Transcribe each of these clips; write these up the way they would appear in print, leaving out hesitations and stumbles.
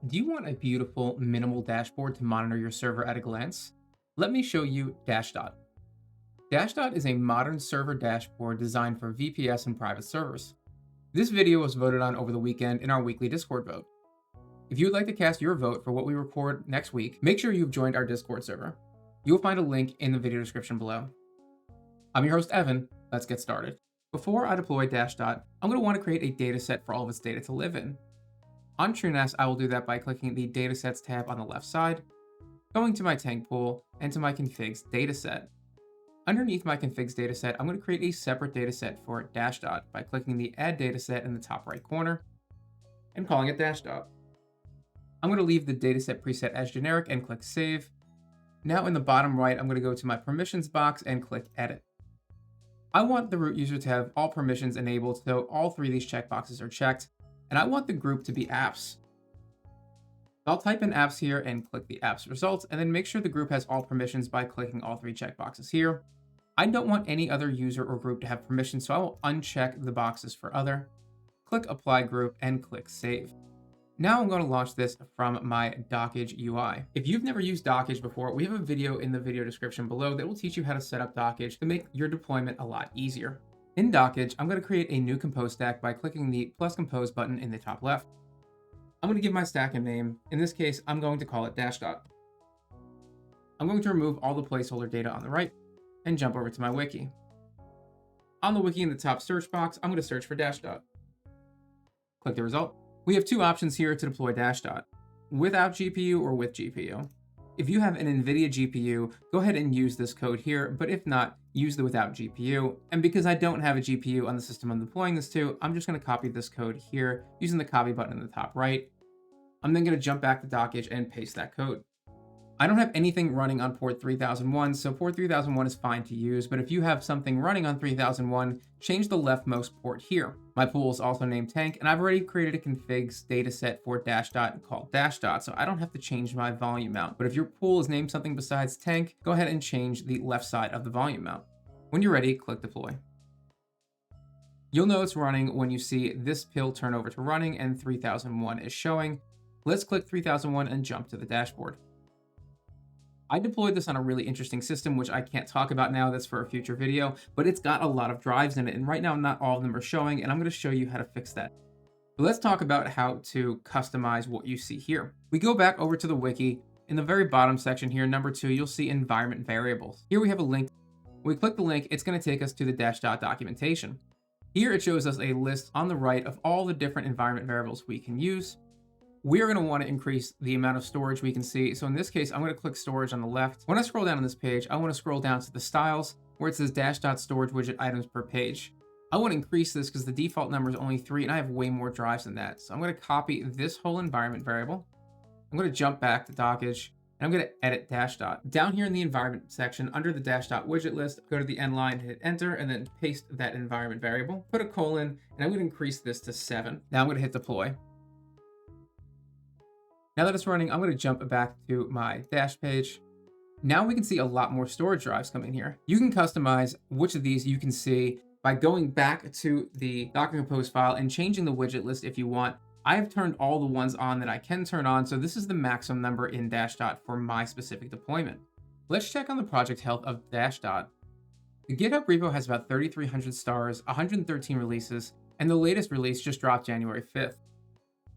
Do you want a beautiful, minimal dashboard to monitor your server at a glance? Let me show you dashdot. Dashdot is a modern server dashboard designed for VPS and private servers. This video was voted on over the weekend in our weekly Discord vote. If you would like to cast your vote for what we record next week, make sure you've joined our Discord server. You'll find a link in the video description below. I'm your host, Evan. Let's get started. Before I deploy dashdot, I'm going to want to create a dataset for all of its data to live in. On TrueNAS, I will do that by clicking the Datasets tab on the left side, going to my tank pool, and to my configs dataset. Underneath my configs dataset, I'm going to create a separate dataset for dashdot by clicking the Add Dataset in the top right corner and calling it dashdot. I'm going to leave the dataset preset as generic and click Save. Now in the bottom right, I'm going to go to my permissions box and click Edit. I want the root user to have all permissions enabled, so all three of these checkboxes are checked. And I want the group to be apps. I'll type in apps here and click the apps results, and then make sure the group has all permissions by clicking all three checkboxes here. I don't want any other user or group to have permissions, so I will uncheck the boxes for other, click apply group, and click save. Now I'm going to launch this from my Dockage UI. If you've never used Dockage before, we have a video in the video description below that will teach you how to set up Dockage to make your deployment a lot easier. In Dockage, I'm going to create a new compose stack by clicking the plus compose button in the top left. I'm going to give my stack a name. In this case, I'm going to call it dashdot. I'm going to remove all the placeholder data on the right and jump over to my wiki. On the wiki in the top search box, I'm going to search for dashdot. Click the result. We have two options here to deploy dashdot, without GPU or with GPU. If you have an NVIDIA GPU, go ahead and use this code here, but if not, use the without GPU. And because I don't have a GPU on the system I'm deploying this to, I'm just going to copy this code here using the copy button in the top right. I'm then going to jump back to Dockage and paste that code. I don't have anything running on port 3001, so port 3001 is fine to use, but if you have something running on 3001, change the leftmost port here. My pool is also named tank, and I've already created a configs dataset for dashdot called dashdot, so I don't have to change my volume mount. But if your pool is named something besides tank, go ahead and change the left side of the volume mount. When you're ready, click deploy. You'll know it's running when you see this pill turn over to running and 3001 is showing. Let's click 3001 and jump to the dashboard. I deployed this on a really interesting system, which I can't talk about now. That's for a future video, but it's got a lot of drives in it. And right now, not all of them are showing, and I'm going to show you how to fix that. But let's talk about how to customize what you see here. We go back over to the wiki. In the very bottom section here, number 2, you'll see environment variables. Here we have a link. When we click the link, it's going to take us to the dashdot documentation. Here it shows us a list on the right of all the different environment variables we can use. We're going to want to increase the amount of storage we can see. So in this case, I'm going to click storage on the left. When I scroll down on this page, I want to scroll down to the styles where it says dashdot storage widget items per page. I want to increase this because the default number is only 3 and I have way more drives than that. So I'm going to copy this whole environment variable. I'm going to jump back to Dockage and I'm going to edit dashdot. Down here in the environment section under the dashdot widget list, go to the end line, hit enter, and then paste that environment variable. Put a colon, and I'm going to increase this to 7. Now I'm going to hit deploy. Now that it's running, I'm going to jump back to my dash page. Now we can see a lot more storage drives coming here. You can customize which of these you can see by going back to the Docker Compose file and changing the widget list if you want. I have turned all the ones on that I can turn on, so this is the maximum number in dashdot for my specific deployment. Let's check on the project health of dashdot. The GitHub repo has about 3,300 stars, 113 releases, and the latest release just dropped January 5th.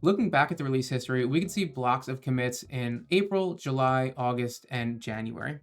Looking back at the release history, we can see blocks of commits in April, July, August, and January.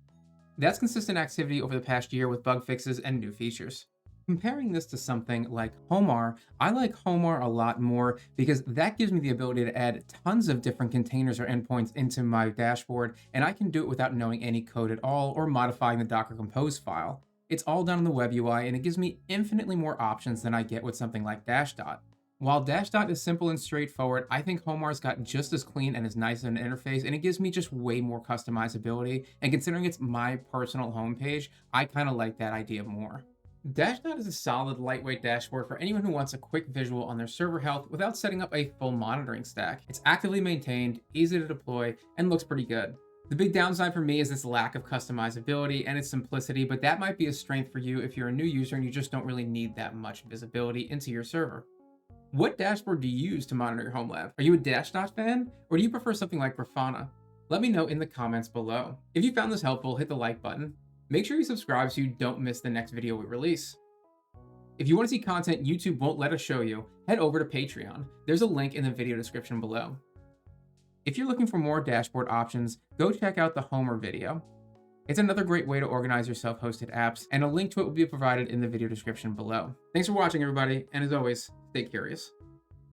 That's consistent activity over the past year with bug fixes and new features. Comparing this to something like Homarr, I like Homarr a lot more because that gives me the ability to add tons of different containers or endpoints into my dashboard, and I can do it without knowing any code at all or modifying the Docker Compose file. It's all done in the web UI, and it gives me infinitely more options than I get with something like dashdot. While dashdot is simple and straightforward, I think Homarr's got just as clean and as nice an interface, and it gives me just way more customizability. And considering it's my personal homepage, I kind of like that idea more. Dashdot is a solid, lightweight dashboard for anyone who wants a quick visual on their server health without setting up a full monitoring stack. It's actively maintained, easy to deploy, and looks pretty good. The big downside for me is its lack of customizability and its simplicity, but that might be a strength for you if you're a new user and you just don't really need that much visibility into your server. What dashboard do you use to monitor your home lab? Are you a dashdot fan, or do you prefer something like Grafana? Let me know in the comments below. If you found this helpful, hit the like button. Make sure you subscribe so you don't miss the next video we release. If you want to see content YouTube won't let us show you, head over to Patreon. There's a link in the video description below. If you're looking for more dashboard options, go check out the Homarr video. It's another great way to organize your self-hosted apps, and a link to it will be provided in the video description below. Thanks for watching, everybody, and as always, stay curious.